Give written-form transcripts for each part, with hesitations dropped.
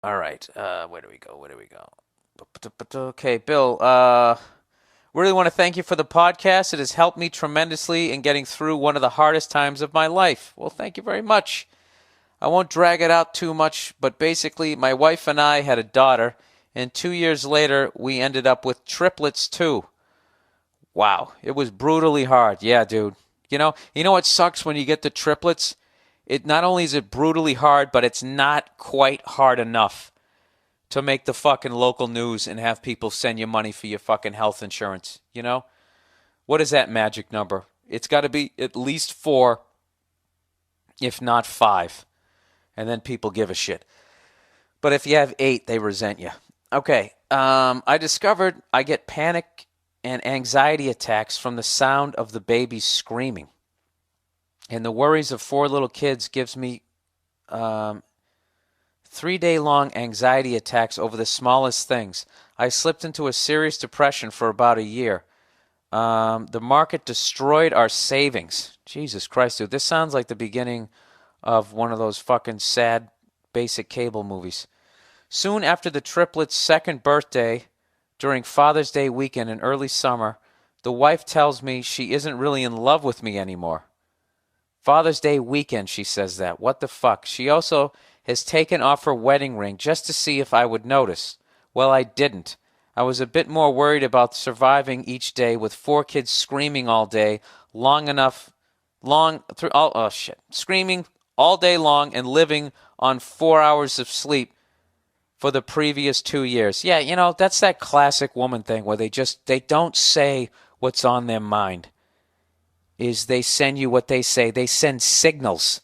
All right. Where do we go? Where do we go? Okay, Bill. Really want to thank you for the podcast. It has helped me tremendously in getting through one of the hardest times of my life. Well, thank you very much. I won't drag it out too much, but basically, my wife and I had a daughter, and 2 years later, we ended up with triplets too. Wow, it was brutally hard. Yeah, dude. You know what sucks when you get the triplets? It not only is it brutally hard, but it's not quite hard enough to make the fucking local news and have people send you money for your fucking health insurance. You know? What is that magic number? It's got to be at least four, if not five. And then people give a shit. But if you have eight, they resent you. Okay. I discovered I get panic and anxiety attacks from the sound of the baby screaming. And the worries of four little kids gives me 3-day-long anxiety attacks over the smallest things. I slipped into a serious depression for about a year. The market destroyed our savings. Jesus Christ, dude. This sounds like the beginning of one of those fucking sad basic cable movies. Soon after the triplets' second birthday, during Father's Day weekend in early summer, the wife tells me she isn't really in love with me anymore. Father's Day weekend, she says that. What the fuck? She also has taken off her wedding ring just to see if I would notice. Well, I didn't. I was a bit more worried about surviving each day with four kids screaming all day, screaming all day long and living on 4 hours of sleep for the previous 2 years. Yeah, that's that classic woman thing where they don't say what's on their mind. Is they send you what they say. They send signals.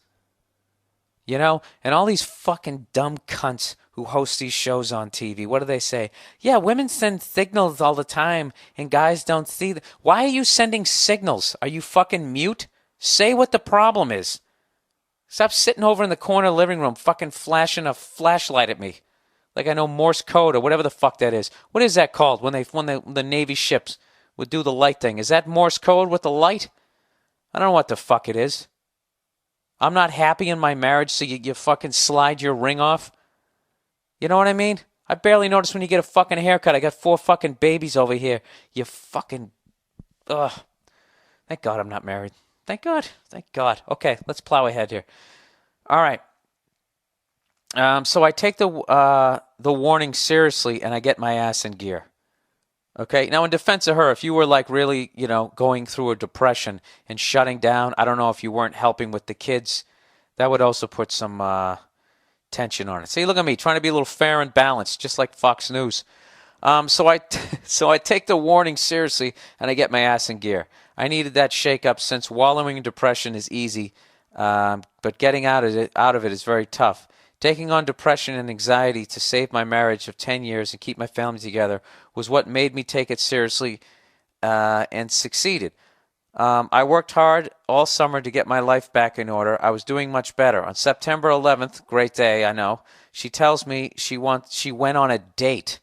And all these fucking dumb cunts who host these shows on TV, what do they say? Yeah, women send signals all the time and guys don't see them. Why are you sending signals? Are you fucking mute? Say what the problem is. Stop sitting over in the corner of the living room fucking flashing a flashlight at me. Like I know Morse code or whatever the fuck that is. What is that called when the Navy ships would do the light thing? Is that Morse code with the light? I don't know what the fuck it is. I'm not happy in my marriage, so you fucking slide your ring off. You know what I mean? I barely notice when you get a fucking haircut. I got 4 fucking babies over here. You fucking... Ugh. Thank God I'm not married. Thank God. Thank God. Okay, let's plow ahead here. All right. So I take the warning seriously, and I get my ass in gear. Okay, now in defense of her, if you were like really, going through a depression and shutting down, I don't know if you weren't helping with the kids, that would also put some tension on it. See, look at me, trying to be a little fair and balanced, just like Fox News. So I take the warning seriously and I get my ass in gear. I needed that shake-up since wallowing in depression is easy, but getting out of it is very tough. Taking on depression and anxiety to save my marriage of 10 years and keep my family together was what made me take it seriously and succeeded. I worked hard all summer to get my life back in order. I was doing much better. On September 11th, great day, I know, she tells me she went on a date.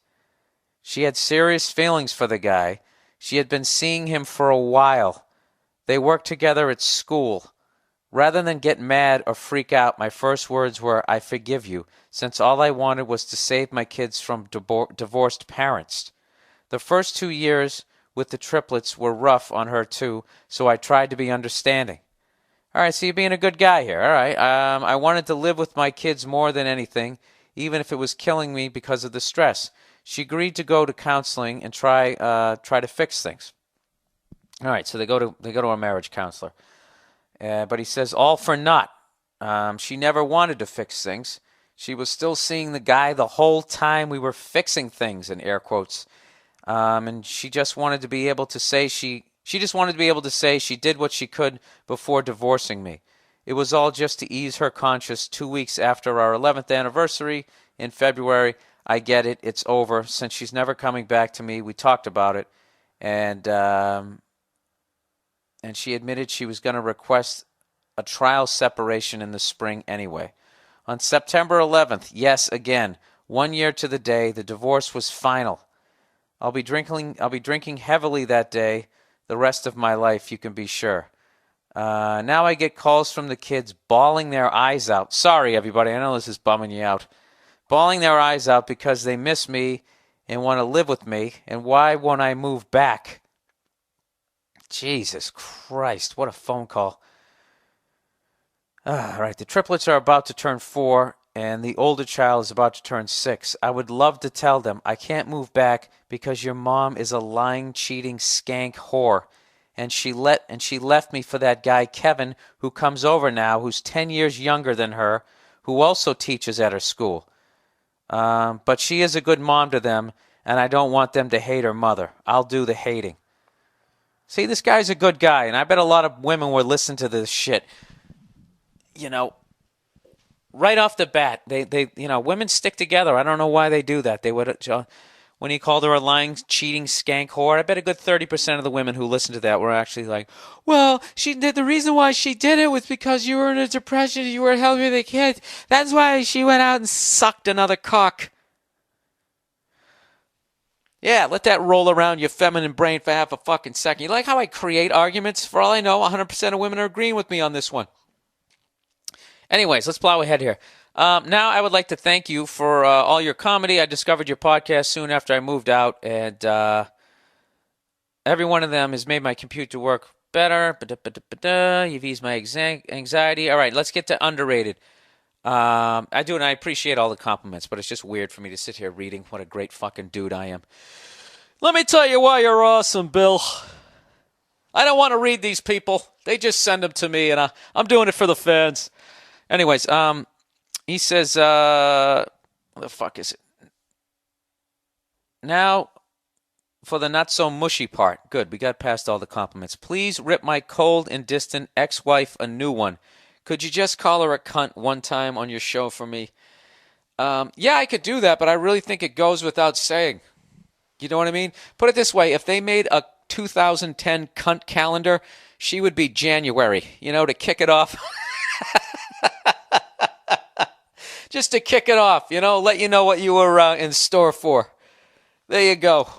She had serious feelings for the guy. She had been seeing him for a while. They worked together at school. Rather than get mad or freak out, my first words were, I forgive you, since all I wanted was to save my kids from divorced parents. The first 2 years with the triplets were rough on her too, so I tried to be understanding. All right, so you're being a good guy here. All right, I wanted to live with my kids more than anything, even if it was killing me because of the stress. She agreed to go to counseling and try to fix things. All right, so they go to a marriage counselor. But he says, all for naught. She never wanted to fix things. She was still seeing the guy the whole time we were fixing things, in air quotes. And she just wanted to be able to say she did what she could before divorcing me. It was all just to ease her conscience 2 weeks after our 11th anniversary in February. I get it. It's over. Since she's never coming back to me, we talked about it. And she admitted she was going to request a trial separation in the spring anyway. On September 11th, yes, again, 1 year to the day, the divorce was final. I'll be drinking heavily that day, the rest of my life, you can be sure. Now I get calls from the kids bawling their eyes out. Sorry, everybody, I know this is bumming you out. bawling their eyes out because they miss me and want to live with me, and why won't I move back? Jesus Christ, what a phone call. All right, the triplets are about to turn 4, and the older child is about to turn 6. I would love to tell them, I can't move back because your mom is a lying, cheating, skank whore. And she left me for that guy, Kevin, who comes over now, who's 10 years younger than her, who also teaches at her school. But she is a good mom to them, and I don't want them to hate her mother. I'll do the hating. See, this guy's a good guy, and I bet a lot of women will listen to this shit. You know, right off the bat, they women stick together. I don't know why they do that. They would, when he called her a lying, cheating skank whore, I bet a good 30% of the women who listened to that were actually like, well, she did. The reason why she did it was because you were in a depression, you were helping the kids. That's why she went out and sucked another cock. Yeah, let that roll around your feminine brain for half a fucking second. You like how I create arguments? For all I know, 100% of women are agreeing with me on this one. Anyways, let's plow ahead here. Now I would like to thank you for all your comedy. I discovered your podcast soon after I moved out, and every one of them has made my computer work better. You've eased my anxiety. All right, let's get to underrated. I do, and I appreciate all the compliments, but it's just weird for me to sit here reading what a great fucking dude I am. Let me tell you why you're awesome, Bill. I don't want to read these people. They just send them to me, and I'm doing it for the fans. Anyways, he says, what the fuck is it? Now, for the not-so-mushy part. Good, we got past all the compliments. Please rip my cold and distant ex-wife a new one. Could you just call her a cunt one time on your show for me? Yeah, I could do that, but I really think it goes without saying. You know what I mean? Put it this way. If they made a 2010 cunt calendar, she would be January, to kick it off. Just to kick it off, let you know what you were in store for. There you go.